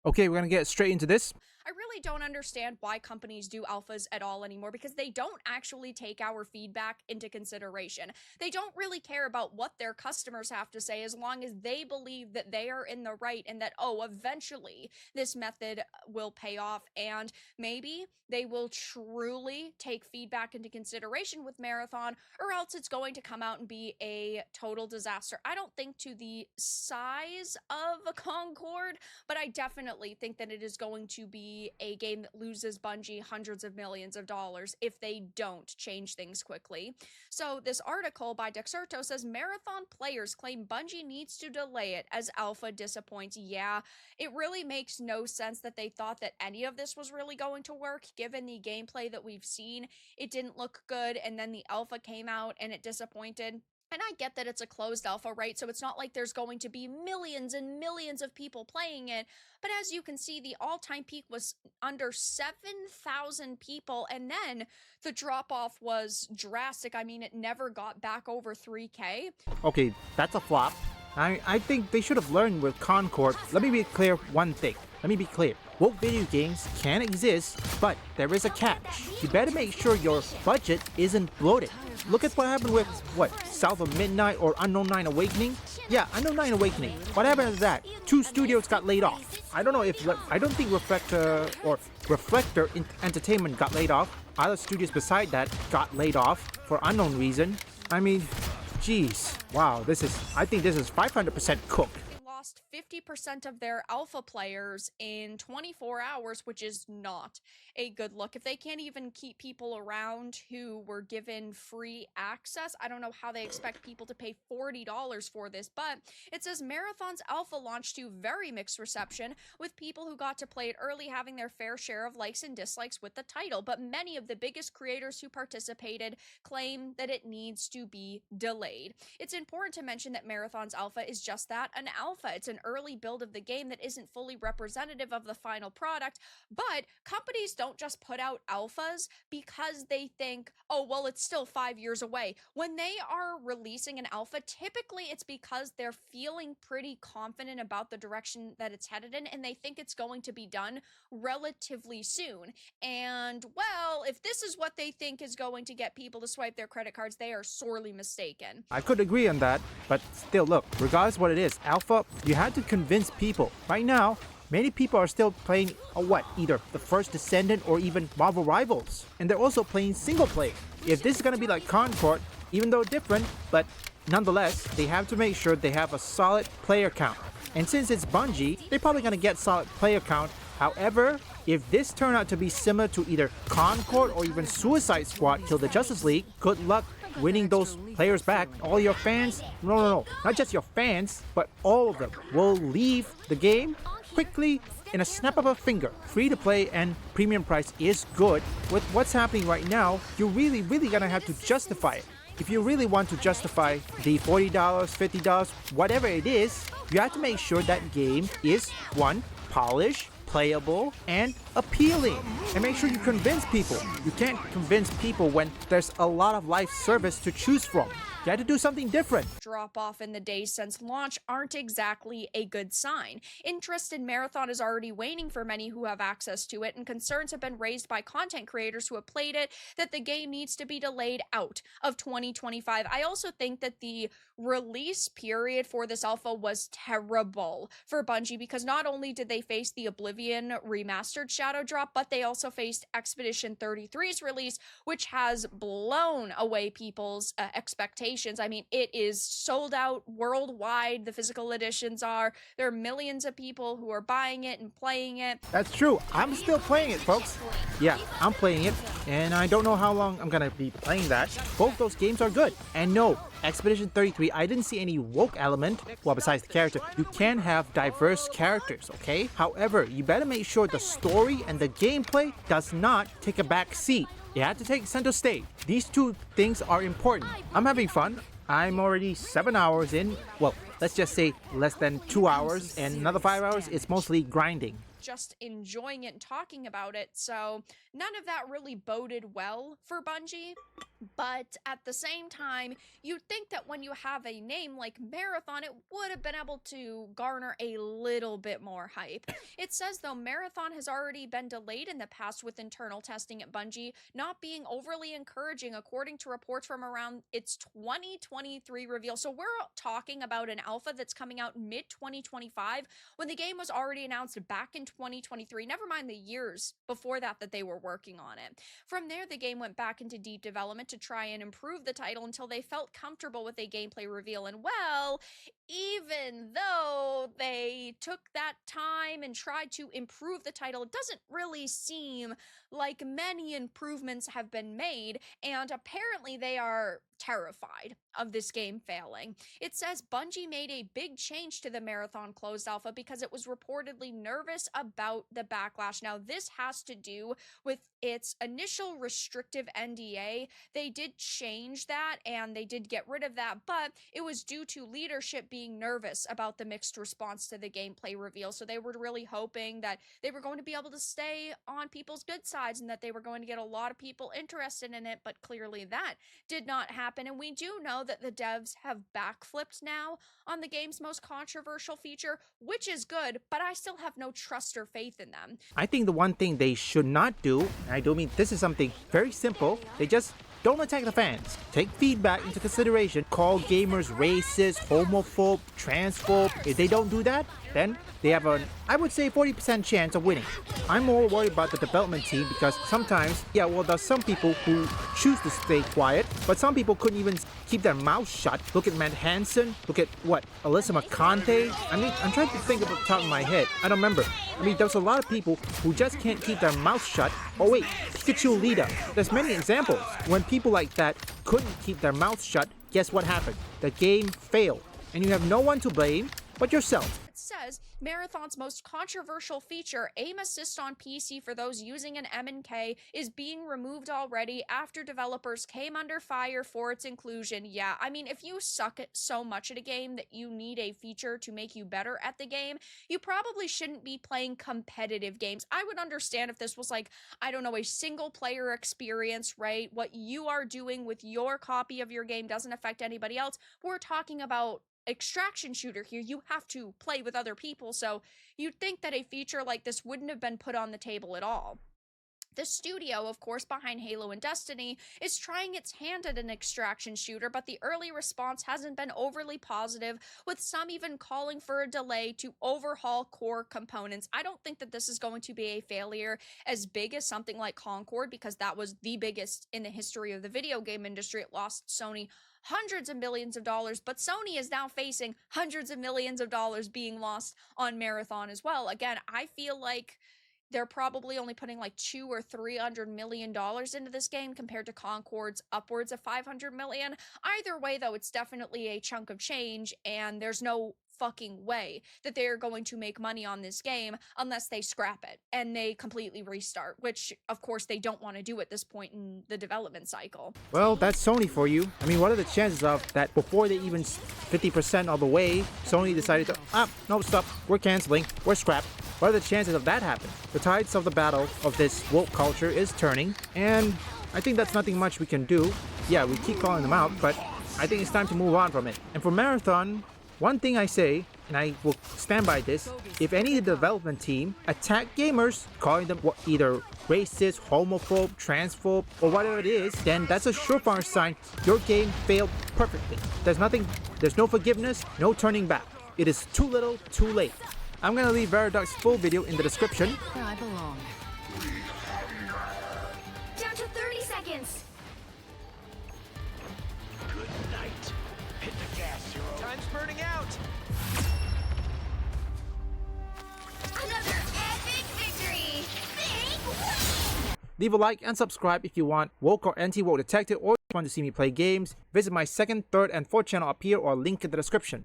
Okay, we're gonna get straight into this. I really don't understand why companies do alphas at all anymore because they don't actually take our feedback into consideration. They don't really care about what their customers have to say as long as they believe that they are in the right and that, oh, eventually this method will pay off and maybe they will truly take feedback into consideration with Marathon, or else it's going to come out and be a total disaster. I don't think to the size of a Concord, but I definitely think that it is going to be a game that loses Bungie hundreds of millions of dollars if they don't change things quickly. So this article by Dexerto says Marathon players claim Bungie needs to delay it as Alpha disappoints. Yeah, it really makes no sense that they thought that any of this was really going to work given the gameplay that we've seen. It didn't look good, and then the Alpha came out and it disappointed. And I get that it's a closed alpha, right? So it's not like there's going to be millions and millions of people playing it. But as you can see, the all-time peak was under 7,000 people. And then the drop-off was drastic. I mean, it never got back over 3K. Okay, that's a flop. I think they should have learned with Concord. Let me be clear one thing. Let me be clear. Woke video games can exist, but there is a catch. You better make sure your budget isn't bloated. Look at what happened with, South of Midnight or Unknown 9 Awakening? Yeah, Unknown 9 Awakening. What happened to that? 2 studios got laid off. I don't know if, I don't think Reflector Entertainment got laid off. Other studios beside that got laid off for unknown reason. I mean, jeez. Wow, I think this is 500% cooked. Lost 50% of their alpha players in 24 hours, which is not a good look. If they can't even keep people around who were given free access, I don't know how they expect people to pay $40 for this. But it says Marathon's alpha launched to very mixed reception, with people who got to play it early having their fair share of likes and dislikes with the title. But many of the biggest creators who participated claim that it needs to be delayed. It's important to mention that Marathon's alpha is just that, an alpha. It's an early build of the game that isn't fully representative of the final product, but companies don't just put out alphas because they think, oh, well, it's still 5 years away. When they are releasing an alpha, typically it's because they're feeling pretty confident about the direction that it's headed in, and they think it's going to be done relatively soon. And, well, if this is what they think is going to get people to swipe their credit cards, they are sorely mistaken. I could agree on that, but still, look, regardless what it is, alpha, you had to convince people. Right now, many people are still playing either the first Descendant or even Marvel Rivals. And they're also playing single player. If this is gonna be like Concord, even though different, but nonetheless, they have to make sure they have a solid player count. And since it's Bungie, they're probably gonna get solid player count. However, if this turned out to be similar to either Concord or even Suicide Squad Kill the Justice League, good luck winning those players back. All your fans, no, not just your fans, but all of them will leave the game quickly in a snap of a finger. Free to play and premium price is good. With what's happening right now, you're really gonna have to justify it. If you really want to justify the $40, $50, whatever it is, you have to make sure that game is, one, polished, playable, and appealing. And make sure you convince people. You can't convince people when there's a lot of live service to choose from. You had to do something different. Drop off in the days since launch aren't exactly a good sign. Interest in Marathon is already waning for many who have access to it, and concerns have been raised by content creators who have played it that the game needs to be delayed out of 2025. I also think that the release period for this alpha was terrible for Bungie because not only did they face the Oblivion remastered shadow drop, but they also faced Expedition 33's release, which has blown away people's expectations. I mean, it is sold out worldwide. The physical editions are. There are millions of people who are buying it and playing it. That's true. I'm still playing it, folks. Yeah, I'm playing it, and I don't know how long I'm gonna be playing that. Both those games are good. And no, Expedition 33, I didn't see any woke element. Well, besides the character, you can have diverse characters, okay? However, you better make sure the story and the gameplay does not take a back seat. You have to take center stage. These two things are important. I'm having fun. I'm already 7 hours in. Well, let's just say less than 2 hours, and another 5 hours is mostly grinding. Just enjoying it and talking about it, so none of that really boded well for Bungie. But at the same time, you'd think that when you have a name like Marathon, it would have been able to garner a little bit more hype. It says, though, Marathon has already been delayed in the past with internal testing at Bungie, not being overly encouraging, according to reports from around its 2023 reveal. So we're talking about an alpha that's coming out mid 2025 when the game was already announced back in 2023. Never mind the years before that they were working on it. From there, the game went back into deep development to try and improve the title until they felt comfortable with a gameplay reveal. And well, even though they took that time and tried to improve the title, it doesn't really seem like many improvements have been made, and apparently they are terrified of this game failing. It says Bungie made a big change to the Marathon closed alpha because it was reportedly nervous about the backlash. Now, this has to do with its initial restrictive NDA. They did change that and they did get rid of that, but it was due to leadership being nervous about the mixed response to the gameplay reveal. So they were really hoping that they were going to be able to stay on people's good sides and that they were going to get a lot of people interested in it, but clearly that did not happen. And we do know that the devs have backflipped now on the game's most controversial feature, which is good, but I still have no trust or faith in them. I think the one thing they should not do, and I do mean this is something very simple, they just don't attack the fans. Take feedback into consideration. Call gamers racist, homophobe, transphobe. If they don't do that, then they have an, I would say, 40% chance of winning. I'm more worried about the development team because sometimes, there's some people who choose to stay quiet, but some people couldn't even keep their mouth shut. Look at Matt Hansen, look at Alyssa McConaughey. I mean, I'm trying to think off the top of my head. I don't remember. I mean, there's a lot of people who just can't keep their mouth shut. Oh wait, Pikachu Lita. There's many examples. When people like that couldn't keep their mouth shut, guess what happened? The game failed. And you have no one to blame but yourself. Says Marathon's most controversial feature, aim assist on PC for those using an M&K, is being removed already after developers came under fire for its inclusion. Yeah, I mean, if you suck at so much at a game that you need a feature to make you better at the game, you probably shouldn't be playing competitive games. I would understand if this was like, I don't know, a single player experience, right? What you are doing with your copy of your game doesn't affect anybody else. We're talking about extraction shooter here. You have to play with other people, so you'd think that a feature like this wouldn't have been put on the table at all. The studio, of course, behind Halo and Destiny, is trying its hand at an extraction shooter, but the early response hasn't been overly positive, with some even calling for a delay to overhaul core components. I don't think that this is going to be a failure as big as something like Concord, because that was the biggest in the history of the video game industry. It lost Sony hundreds of millions of dollars, but Sony is now facing hundreds of millions of dollars being lost on Marathon as well. Again, I feel like they're probably only putting like $200 or $300 million into this game compared to Concord's upwards of $500 million. Either way, though, it's definitely a chunk of change, and there's no fucking way that they're going to make money on this game unless they scrap it and they completely restart, which of course they don't want to do at this point in the development cycle. Well, that's Sony for you. I mean, what are the chances of that before they even 50% of the way, Sony decided to, no, stop, we're canceling, we're scrapped. What are the chances of that happening? The tides of the battle of this woke culture is turning, and I think that's nothing much we can do. Yeah, we keep calling them out, but I think it's time to move on from it. And for Marathon, one thing I say, and I will stand by this, if any development team attack gamers, calling them either racist, homophobe, transphobe, or whatever it is, then that's a surefire sign your game failed perfectly. There's no forgiveness, no turning back. It is too little, too late. I'm gonna leave Veridoc's full video in the description. Where I belong. Down to 30 seconds. Good night. Hit the gas, Hero. Time's burning out. Another epic victory. Big win. Leave a like and subscribe if you want woke or anti-woke detective, or want to see me play games. Visit my second, third, and fourth channel up here or link in the description.